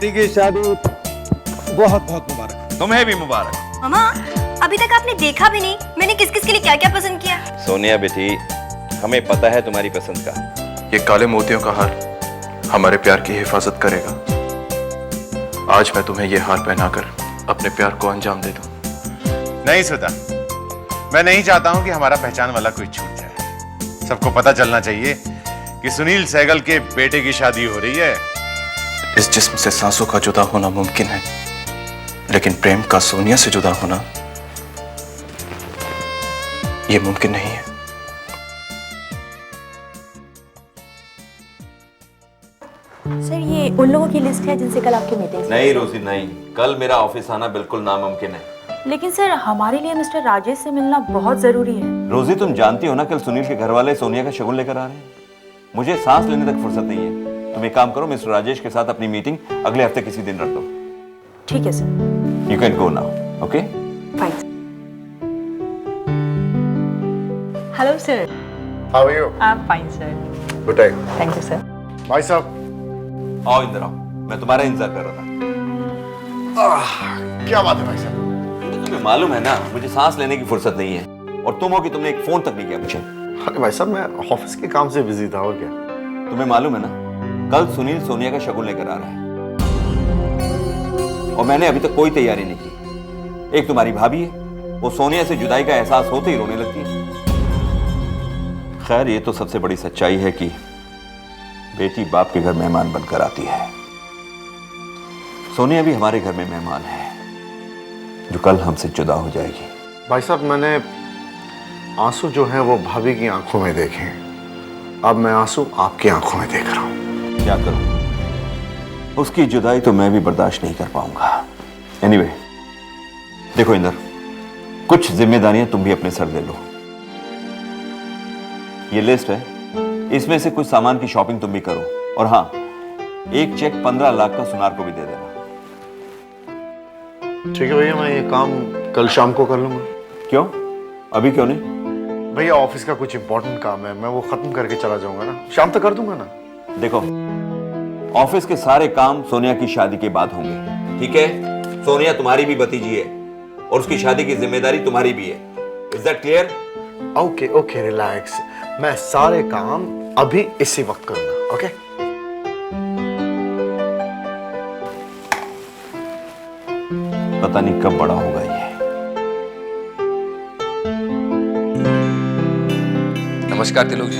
बेटी की शादी बहुत बहुत मुबारक। तुम्हें भी मुबारक। मामा, अभी तक आपने देखा भी नहीं मैंने किस किस के लिए क्या क्या पसंद किया। सोनिया बेटी, हमें पता है तुम्हारी पसंद का। ये काले मोतियों का हार हमारे प्यार की हिफाजत करेगा। आज मैं तुम्हें ये हार पहनाकर अपने प्यार को अंजाम दे दूं। नहीं सुधा, मैं नहीं चाहता हूं कि हमारा पहचान वाला कोई छूट जाए। सबको पता चलना चाहिए कि सुनील सहगल के बेटे की शादी हो रही है। इस जिस्म से सांसों का जुदा होना मुमकिन है, लेकिन प्रेम का सोनिया से जुदा होना यह मुमकिन नहीं है। सर, ये उन लोगों की लिस्ट है जिनसे कल आपकी मीटिंग। नहीं रोजी नहीं, कल मेरा ऑफिस आना बिल्कुल नामुमकिन है। लेकिन सर, हमारे लिए मिस्टर राजेश से मिलना बहुत जरूरी है। रोजी तुम जानती हो ना, कल सुनील के घर वाले सोनिया का शगुन लेकर आ रहे हैं। मुझे सांस लेने तक फुर्सत नहीं है। तुम एक काम करो, मिस्टर राजेश के साथ अपनी मीटिंग अगले हफ्ते किसी दिन रख दो। ठीक है sir. You can go now, okay? Fine. Hello sir. How are you? I am fine sir. Good day. Thank you sir. भाई साहब, आओ इंदर आओ, मैं तुम्हारा इंतजार कर रहा था। क्या बात है भाई साहब? तुम्हें मालूम है ना, मुझे सांस लेने की फुर्सत नहीं है, और तुम हो कि तुमने एक फोन तक नहीं किया मुझे। अरे भाई साहब, मैं ऑफिस के काम से बिजी था, और क्या। तुम्हें मालूम है ना, कल सुनील सोनिया का शगुन लेकर आ रहा है, और मैंने अभी तक कोई तैयारी नहीं की। एक तुम्हारी भाभी है, वो सोनिया से जुदाई का एहसास होते ही रोने लगती है। खैर, ये तो सबसे बड़ी सच्चाई है कि बेटी बाप के घर मेहमान बनकर आती है। सोनिया भी हमारे घर में मेहमान है, जो कल हमसे जुदा हो जाएगी। भाई साहब, मैंने आंसू जो हैं वो भाभी की आंखों में देखे, अब मैं आंसू आपकी आंखों में देख रहा हूं। क्या करूं? उसकी जुदाई तो मैं भी बर्दाश्त नहीं कर पाऊंगा। एनीवे, देखो इंदर, कुछ जिम्मेदारियां तुम भी अपने सर ले लो। ये लिस्ट है, इसमें से कुछ सामान की शॉपिंग तुम भी करो, और हाँ, एक चेक 15 लाख का सुनार को भी दे देना। ठीक है भैया, मैं ये काम कल शाम को कर लूंगा। क्यों? अभी क्यों नहीं? भैया, ऑफिस का कुछ इंपॉर्टेंट काम है, मैं वो खत्म करके चला जाऊंगा ना, शाम तक कर दूंगा ना। देखो, ऑफिस के सारे काम सोनिया की शादी के बाद होंगे, ठीक है? सोनिया तुम्हारी भी भतीजी है, और उसकी शादी की जिम्मेदारी तुम्हारी भी है। Is that clear? Okay okay, relax. मैं सारे काम अभी इसी वक्त करूंगा, ओके? पता नहीं कब बड़ा होगा ये। नमस्कार तिलोक जी।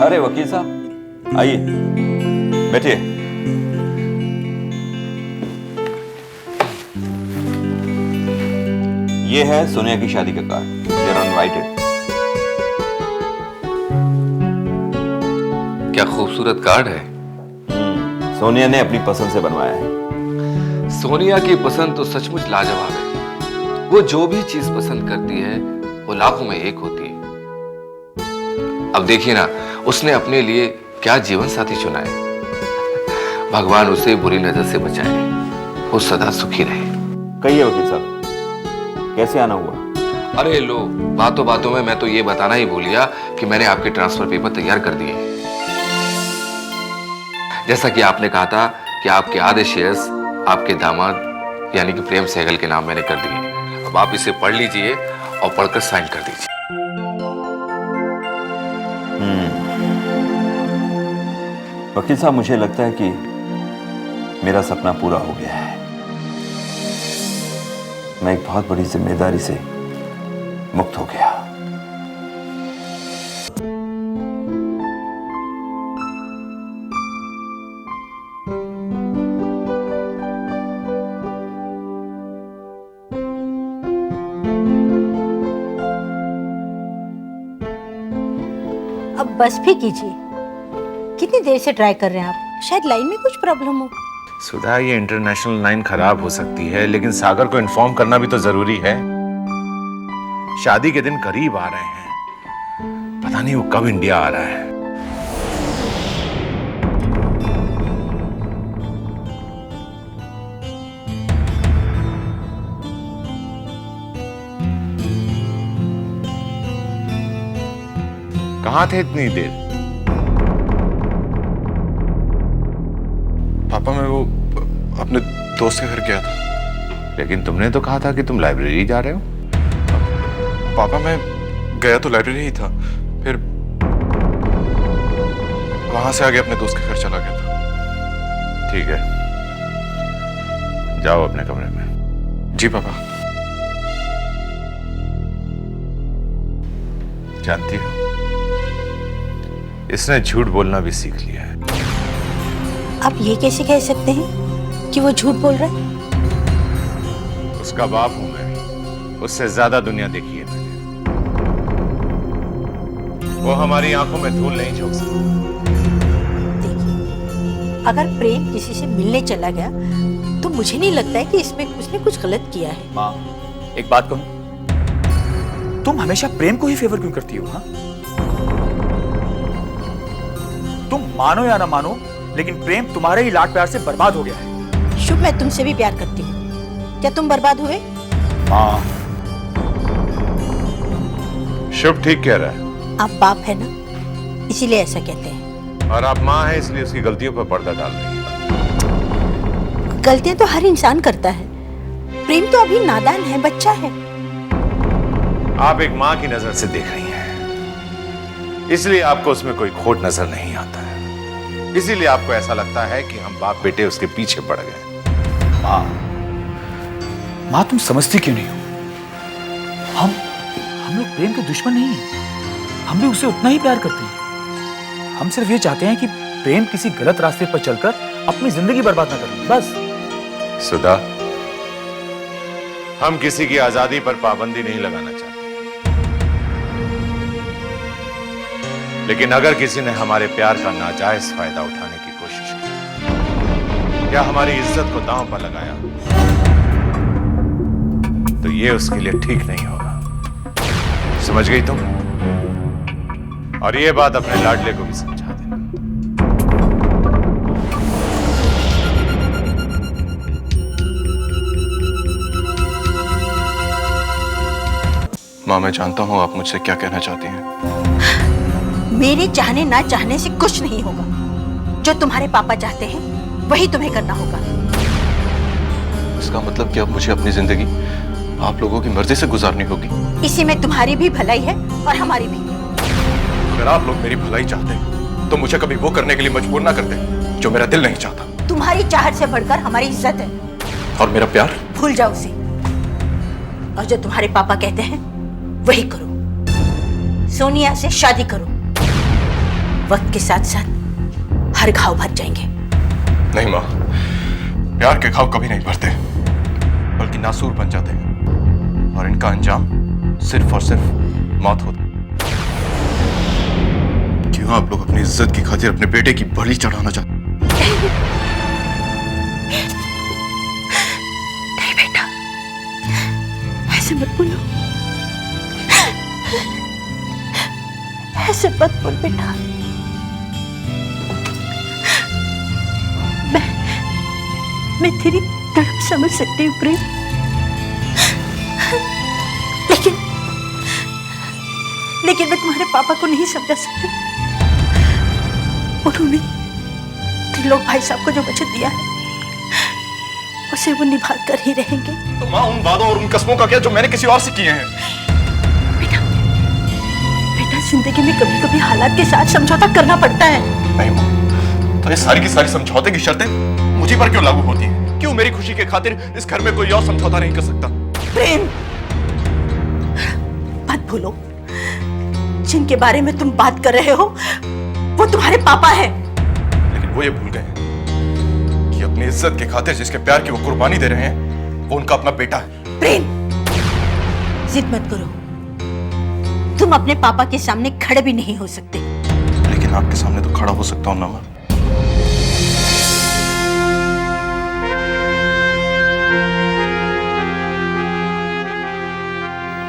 अरे वकील साहब, आइए बैठिए। ये है सोनिया की शादी का कार्ड। You are invited. क्या खूबसूरत कार्ड है। सोनिया ने अपनी पसंद से बनवाया है। सोनिया की पसंद तो सचमुच लाजवाब है। वो जो भी चीज पसंद करती है वो लाखों में एक होती है। अब देखिए ना, उसने अपने लिए क्या जीवन साथी चुना है। भगवान उसे बुरी नजर से बचाए, वो सदा सुखी रहे। कहिए वकील साहब, कैसे आना हुआ? अरे लो, बातों बातों में मैं तो ये बताना ही भूल गया कि मैंने आपके ट्रांसफर पेपर तैयार कर दिए। जैसा कि आपने कहा था कि आपके आधे शेयर्स आपके दामाद यानी कि प्रेम सहगल के नाम मैंने कर दिए। अब आप इसे पढ़ लीजिए और पढ़कर साइन कर दीजिए। वकील साहब, मुझे लगता है कि मेरा सपना पूरा हो गया है। मैं एक बहुत बड़ी जिम्मेदारी से मुक्त हो गया। अब बस भी कीजिए, कितनी देर से ट्राई कर रहे हैं आप? शायद लाइन में कुछ प्रॉब्लम हो। सुधा, ये इंटरनेशनल लाइन खराब हो सकती है, लेकिन सागर को इन्फॉर्म करना भी तो जरूरी है। शादी के दिन करीब आ रहे हैं, पता नहीं वो कब इंडिया आ रहा है। कहाँ थे इतनी देर? पापा मैं वो अपने दोस्त के घर गया था। लेकिन तुमने तो कहा था कि तुम लाइब्रेरी जा रहे हो। पापा मैं गया तो लाइब्रेरी ही था, फिर वहां से आगे अपने दोस्त के घर चला गया था। ठीक है, जाओ अपने कमरे में। जी पापा। जानती हो, इसने झूठ बोलना भी सीख लिया है। आप ये कैसे कह सकते हैं कि वो झूठ बोल रहा है? उसका बाप हूं मैं, उससे ज्यादा दुनिया देखी है मैंने। वो हमारी आंखों में धूल नहीं झोंक सकता। देखिए, अगर प्रेम किसी से मिलने चला गया तो मुझे नहीं लगता है कि इसमें उसने कुछ गलत किया है। माँ, एक बात कहूं, तुम हमेशा प्रेम को ही फेवर क्यों करती हो? हाँ, तुम मानो या ना मानो, लेकिन प्रेम तुम्हारे ही लाड प्यार से बर्बाद हो गया है। शुभ, मैं तुमसे भी प्यार करती हूँ, क्या तुम बर्बाद हुए? माँ, शुभ ठीक कह रहा है। आप बाप है ना, इसीलिए ऐसा कहते हैं। और आप माँ है, इसलिए उसकी गलतियों पर पर्दा डाल रही है। गलतियां तो हर इंसान करता है। प्रेम तो अभी नादान है, बच्चा है। आप एक माँ की नजर से देख रही हैं, इसलिए आपको उसमें कोई खोट नजर नहीं आता है। इसीलिए आपको ऐसा लगता है कि हम बाप बेटे उसके पीछे पड़ गए। माँ तुम समझती क्यों नहीं हो? हम लोग प्रेम के दुश्मन नहीं हैं। हम भी उसे उतना ही प्यार करते हैं। हम सिर्फ ये चाहते हैं कि प्रेम किसी गलत रास्ते पर चलकर अपनी जिंदगी बर्बाद ना करे, बस। सुधा, हम किसी की आजादी पर पाबंदी नहीं लगाना चाहते, लेकिन अगर किसी ने हमारे प्यार का नाजायज फायदा उठाने की कोशिश की या हमारी इज्जत को दांव पर लगाया, तो ये उसके लिए ठीक नहीं होगा। समझ गई तुम? और ये बात अपने लाडले को भी समझा देना। माँ, मैं जानता हूँ आप मुझसे क्या कहना चाहती हैं। मेरे चाहने ना चाहने से कुछ नहीं होगा। जो तुम्हारे पापा चाहते हैं वही तुम्हें करना होगा। इसका मतलब कि अब मुझे अपनी जिंदगी आप लोगों की मर्जी से गुजारनी होगी। इसी में तुम्हारी भी भलाई है और हमारी भी। अगर आप लोग मेरी भलाई चाहते तो मुझे कभी वो करने के लिए मजबूर ना करते जो मेरा दिल नहीं चाहता। तुम्हारी चाहत से बढ़कर हमारी इज्जत है। और मेरा प्यार? भूल जाओ उसे, और जो तुम्हारे पापा कहते हैं वही करो। सोनिया से शादी करो। वक्त के साथ साथ हर घाव भर जाएंगे। नहीं माँ, प्यार के घाव कभी नहीं भरते, बल्कि नासूर बन जाते हैं और इनका अंजाम सिर्फ और सिर्फ मौत होता है। क्यों आप लोग अपनी इज्जत की खातिर अपने बेटे की बलि चढ़ाना चाहते? नहीं बेटा, ऐसे मत बोलो, ऐसे मत बोल बेटा। मैं तेरी तड़प समझ सकती हूँ प्रेम, लेकिन मैं तुम्हारे पापा को नहीं समझा सकती। उन्होंने त्रिलोक भाई साहब को जो वचन दिया है उसे वो निभा कर ही रहेंगे। तो माँ, उन वादों और उन कस्मों का क्या जो मैंने किसी और से किए हैं? बेटा, बेटा, जिंदगी में कभी कभी हालात के साथ समझौता करना पड़ता है। नहीं माँ, तो ये सारी की सारी समझौते की शर्तें मुझी पर क्यों लागू होती हैं? क्यों मेरी खुशी के खातिर इस घर में कोई और समझौता नहीं कर सकता? प्रेम, मत भूलो, जिनके बारे में तुम बात कर रहे हो वो तुम्हारे पापा हैं। लेकिन वो ये भूल गए कि अपनी इज्जत के खातिर जिसके प्यार की वो कुर्बानी दे रहे हैं वो उनका अपना बेटा है। प्रेम, जिद मत करो। तुम अपने पापा के सामने खड़े भी नहीं हो सकते। लेकिन आपके सामने तो खड़ा हो सकता हूं ना मां।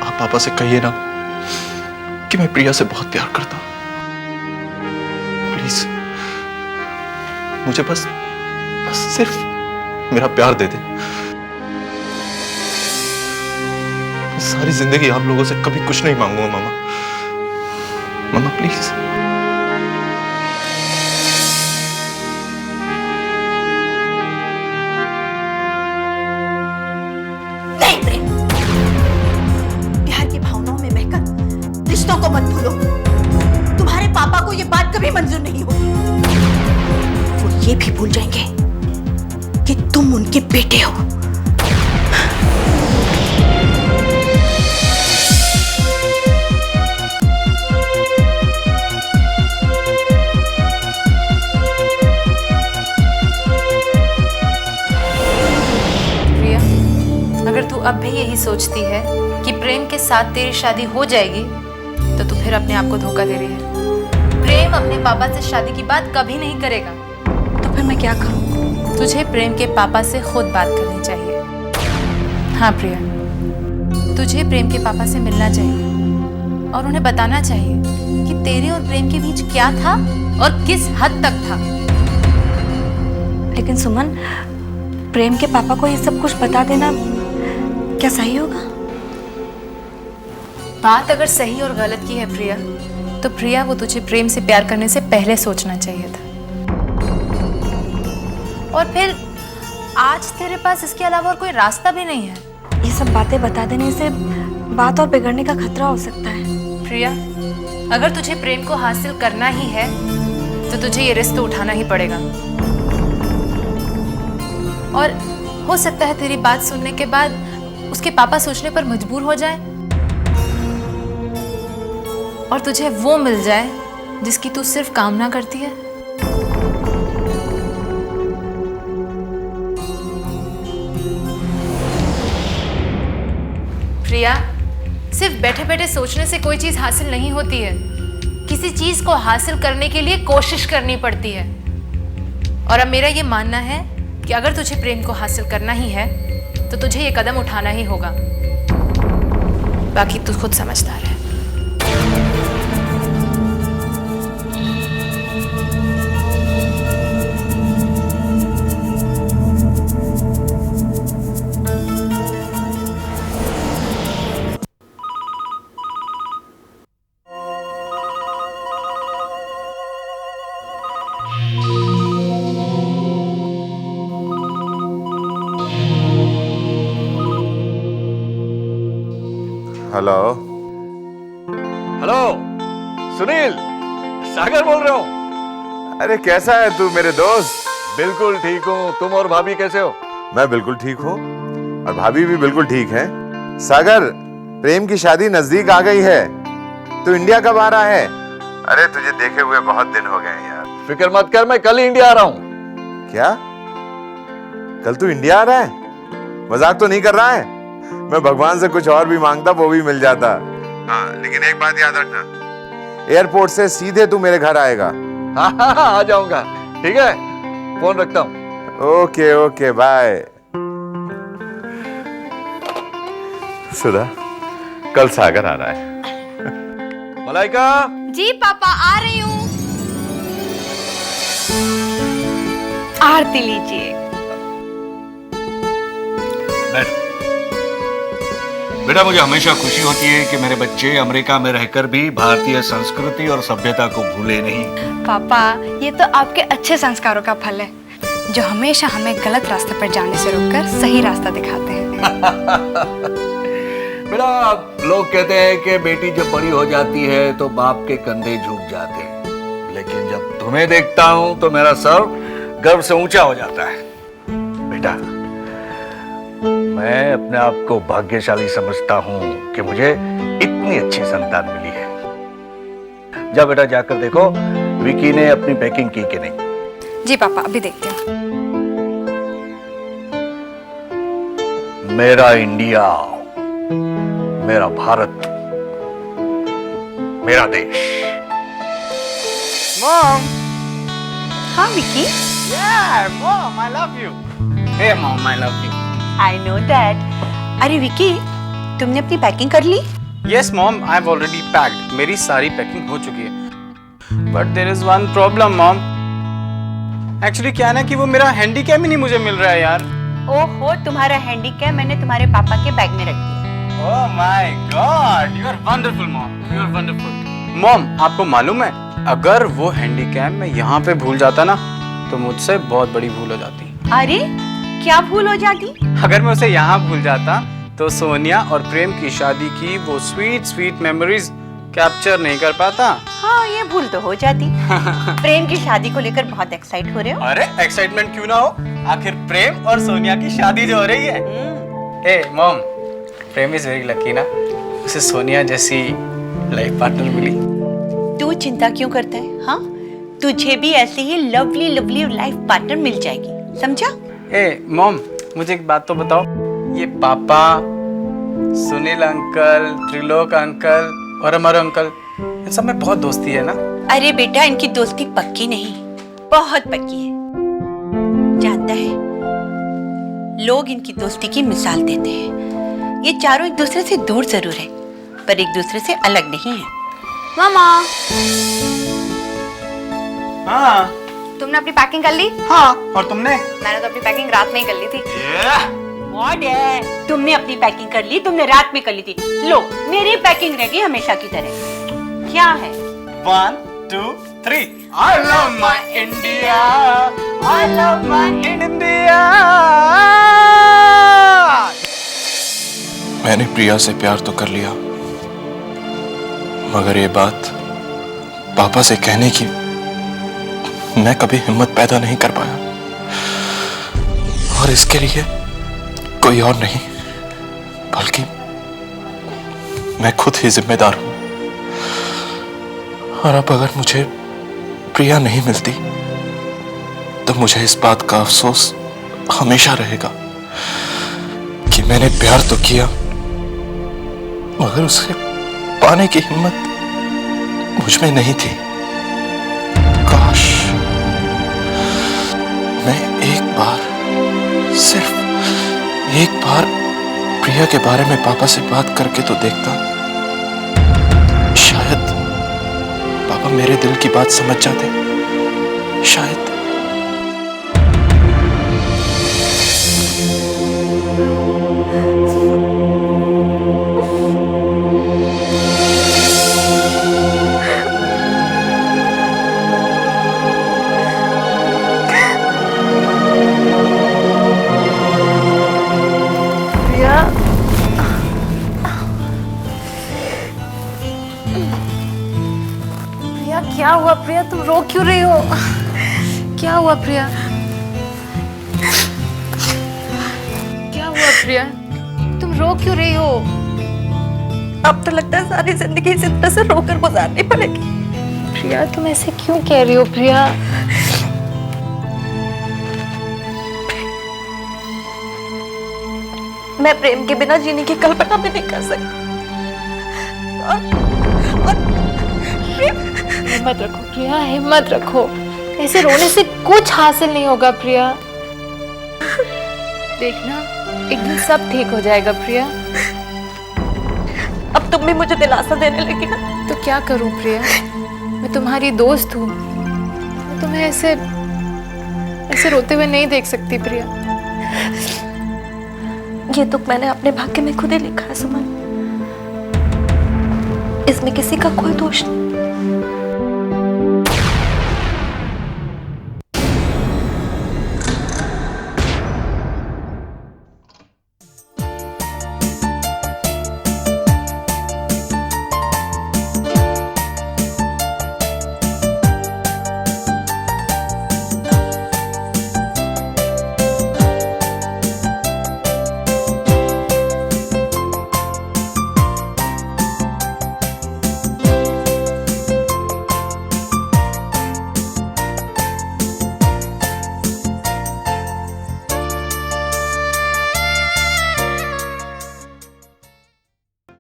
आप पापा से कहिए ना कि मैं प्रिया से बहुत प्यार करता हूं। प्लीज मुझे बस सिर्फ मेरा प्यार दे दे। सारी जिंदगी आप लोगों से कभी कुछ नहीं मांगूंगा मामा। मामा प्लीज। को मत भूलो। तुम्हारे पापा को ये बात कभी मंजूर नहीं होगी। वो ये भी भूल जाएंगे कि तुम उनके बेटे हो। अगर तू अब भी यही सोचती है कि प्रेम के साथ तेरी शादी हो जाएगी तो तू फिर अपने आप को धोखा दे रही है। प्रेम अपने पापा से शादी की बात कभी नहीं करेगा। तो फिर मैं क्या करूं? तुझे प्रेम के पापा से खुद बात करनी चाहिए। हाँ प्रिया, तुझे प्रेम के पापा से मिलना चाहिए और उन्हें बताना चाहिए कि तेरे और प्रेम के बीच क्या था और किस हद तक था। लेकिन सुमन, प्रेम के पापा को ये सब कुछ बता देना क्या सही होगा? बात अगर सही और गलत की है प्रिया, तो प्रिया वो तुझे प्रेम से प्यार करने से पहले सोचना चाहिए था। और फिर आज तेरे पास इसके अलावा और कोई रास्ता भी नहीं है। ये सब बातें बता देने से बात और बिगड़ने का खतरा हो सकता है। प्रिया, अगर तुझे प्रेम को हासिल करना ही है तो तुझे ये रिस्क तो उठाना ही पड़ेगा। और हो सकता है तेरी बात सुनने के बाद उसके पापा सोचने पर मजबूर हो जाए और तुझे वो मिल जाए जिसकी तू सिर्फ कामना करती है। प्रिया, सिर्फ बैठे बैठे सोचने से कोई चीज हासिल नहीं होती है। किसी चीज को हासिल करने के लिए कोशिश करनी पड़ती है। और अब मेरा ये मानना है कि अगर तुझे प्रेम को हासिल करना ही है तो तुझे ये कदम उठाना ही होगा। बाकी तू खुद समझदार है। हेलो हेलो, सुनील, सागर बोल रहा हूँ। अरे कैसा है तू मेरे दोस्त? बिल्कुल ठीक हूँ। तुम और भाभी कैसे हो? मैं बिल्कुल ठीक हूँ और भाभी भी बिल्कुल ठीक है। सागर, प्रेम की शादी नजदीक आ गई है। तू इंडिया कब आ रहा है? अरे तुझे देखे हुए बहुत दिन हो गए यार। फिक्र मत कर, मैं कल ही इंडिया आ रहा हूँ। क्या? कल तू इंडिया आ रहा है? मजाक तो नहीं कर रहा है? मैं भगवान से कुछ और भी मांगता वो भी मिल जाता। हाँ, लेकिन एक बात याद रखना, एयरपोर्ट से सीधे तू मेरे घर आएगा। हाँ हाँ हाँ, आ जाऊंगा। ठीक है, फोन रखता हूँ। Okay okay, bye. सुधा, कल सागर आ रहा है। मलाइका। जी पापा, आ रही हूँ। आरती लीजिए। बेटा, मुझे हमेशा खुशी होती है कि मेरे बच्चे अमेरिका में रहकर भी भारतीय संस्कृति और सभ्यता को भूले नहीं। पापा, ये तो आपके अच्छे संस्कारों का फल है, जो हमेशा हमें गलत रास्ते पर जाने से रोककर सही रास्ता दिखाते हैं। बेटा, लोग कहते हैं कि बेटी जब बड़ी हो जाती है तो बाप के कंधे झुक जाते हैं, लेकिन जब तुम्हें देखता हूं तो मेरा सर गर्व से ऊंचा हो जाता है। बेटा, मैं अपने आप को भाग्यशाली समझता हूं कि मुझे इतनी अच्छी संतान मिली है। जा बेटा, जाकर देखो विकी ने अपनी पैकिंग की कि नहीं। जी पापा, अभी देखते हैं। मेरा इंडिया, मेरा भारत, मेरा देश। मॉम। हाँ Vicky. Yeah, mom, I love you. Hey mom, I love you. I know that. अरे विकी, तुमने अपनी पैकिंग कर ली? Yes mom, I've already packed. मेरी सारी पैकिंग हो चुकी है। But there is one problem mom. Actually क्या है ना कि वो मेरा हैंडीकैप ही नहीं मुझे मिल रहा है यार। ओहो, तुम्हारा हैंडीकैप मैंने तुम्हारे पापा के बैग में रख दिया। Oh my God, you are wonderful mom. You are wonderful. Mom, आपको मालूम है अगर वो हैंडीकैप मैं यहाँ पे भूल जाता ना तो मुझसे बहुत बड़ी भूल हो जाती। अरे क्या भूल हो जाती? अगर मैं उसे यहाँ भूल जाता तो सोनिया और प्रेम की शादी की वो स्वीट स्वीट मेमोरीज कैप्चर नहीं कर पाता। हाँ, ये भूल तो हो जाती। प्रेम की शादी को लेकर बहुत एक्साइट हो रहे हो। अरे एक्साइटमेंट क्यों ना हो, आखिर प्रेम और सोनिया की शादी जो हो रही है। ए mom, Prem is very lucky ना, उसे सोनिया जैसी लाइफ पार्टनर मिली। तू चिंता क्यों करता है? हाँ, तुझे भी ऐसे ही लवली लवली लाइफ पार्टनर मिल जाएगी, समझा? ए मॉम, मुझे एक बात तो बताओ, ये पापा, सुनील अंकल, त्रिलोक अंकल और अमर अंकल, इन सब में बहुत दोस्ती है ना? अरे बेटा, इनकी दोस्ती पक्की नहीं, बहुत पक्की है। जानता है, लोग इनकी दोस्ती की मिसाल देते हैं। ये चारों एक दूसरे से दूर जरूर है, पर एक दूसरे से अलग नहीं है। मामा, हाँ तुमने अपनी पैकिंग कर ली? हाँ, और तुमने? मैंने तो अपनी पैकिंग रात में ही कर ली थी। व्हाट है? तुमने अपनी पैकिंग कर ली, तुमने रात में कर ली थी। लो, मेरी पैकिंग रह गई हमेशा की तरह। क्या है? 1 2 3 I love my India, I love my India। मैंने प्रिया से प्यार तो कर लिया, मगर ये बात पापा से कहने की मैं कभी हिम्मत पैदा नहीं कर पाया, और इसके लिए कोई और नहीं बल्कि मैं खुद ही जिम्मेदार हूं। और अब अगर मुझे प्रिया नहीं मिलती तो मुझे इस बात का अफसोस हमेशा रहेगा कि मैंने प्यार तो किया मगर उसे पाने की हिम्मत मुझ में नहीं थी। काश मैं एक बार, सिर्फ एक बार प्रिया के बारे में पापा से बात करके तो देखता, शायद पापा मेरे दिल की बात समझ जाते, शायद। क्या हुआ प्रिया, तुम रो क्यों रही हो? क्या हुआ प्रिया? क्या हुआ प्रिया, तुम रो क्यों रही हो? अब तो लगता है सारी जिंदगी इस तरह से रोकर गुजारनी पड़ेगी। प्रिया तुम ऐसे क्यों कह रही हो प्रिया? मैं प्रेम के बिना जीने की कल्पना भी नहीं कर सकती। हिम्मत रखो प्रिया, हिम्मत रखो। ऐसे रोने से कुछ हासिल नहीं होगा प्रिया। देखना एक दिन सब ठीक हो जाएगा प्रिया। अब तुम भी मुझे दिलासा देने लगी ना। तो क्या करूं प्रिया, मैं तुम्हारी दोस्त हूँ, मैं तुम्हें ऐसे रोते हुए नहीं देख सकती प्रिया। ये दुख मैंने अपने भाग्य में खुद ही लिखा है सुमन, इसमें किसी का कोई दोष नहीं।